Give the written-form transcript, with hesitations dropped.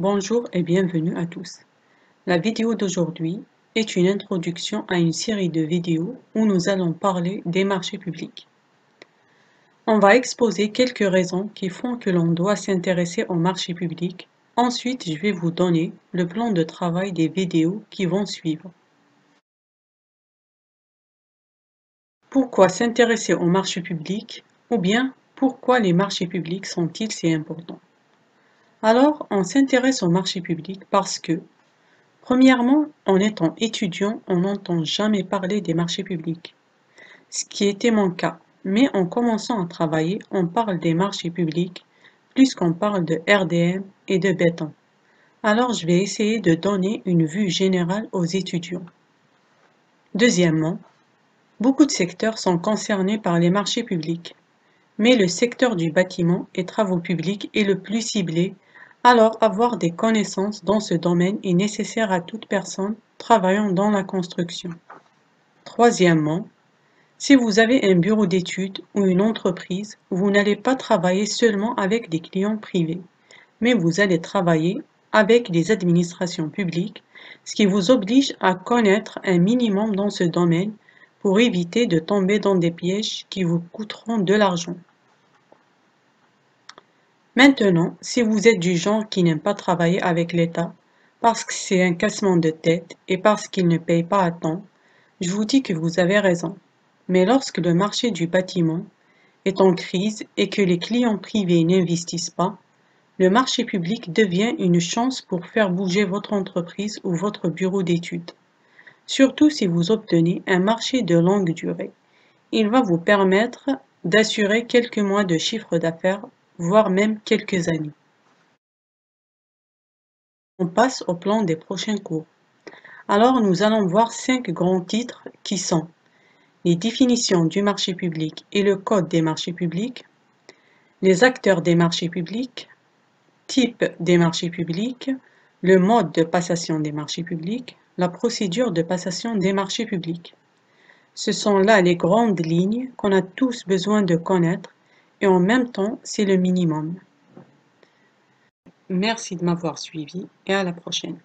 Bonjour et bienvenue à tous. La vidéo d'aujourd'hui est une introduction à une série de vidéos où nous allons parler des marchés publics. On va exposer quelques raisons qui font que l'on doit s'intéresser aux marchés publics. Ensuite, je vais vous donner le plan de travail des vidéos qui vont suivre. Pourquoi s'intéresser aux marchés publics ou bien pourquoi les marchés publics sont-ils si importants? Alors, on s'intéresse aux marchés publics parce que premièrement, en étant étudiant, on n'entend jamais parler des marchés publics, ce qui était mon cas. Mais en commençant à travailler, on parle des marchés publics plus qu'on parle de RDM et de béton. Alors je vais essayer de donner une vue générale aux étudiants. Deuxièmement, beaucoup de secteurs sont concernés par les marchés publics, mais le secteur du bâtiment et travaux publics est le plus ciblé. Alors, avoir des connaissances dans ce domaine est nécessaire à toute personne travaillant dans la construction. Troisièmement, si vous avez un bureau d'études ou une entreprise, vous n'allez pas travailler seulement avec des clients privés, mais vous allez travailler avec les administrations publiques, ce qui vous oblige à connaître un minimum dans ce domaine pour éviter de tomber dans des pièges qui vous coûteront de l'argent. Maintenant, si vous êtes du genre qui n'aime pas travailler avec l'État parce que c'est un cassement de tête et parce qu'il ne paye pas à temps, je vous dis que vous avez raison. Mais lorsque le marché du bâtiment est en crise et que les clients privés n'investissent pas, le marché public devient une chance pour faire bouger votre entreprise ou votre bureau d'études. Surtout si vous obtenez un marché de longue durée. Il va vous permettre d'assurer quelques mois de chiffre d'affaires, voire même quelques années. On passe au plan des prochains cours. Alors nous allons voir 5 grands titres qui sont les définitions du marché public et le code des marchés publics, les acteurs des marchés publics, type des marchés publics, le mode de passation des marchés publics, la procédure de passation des marchés publics. Ce sont là les grandes lignes qu'on a tous besoin de connaître et en même temps c'est le minimum. Merci de m'avoir suivi et à la prochaine.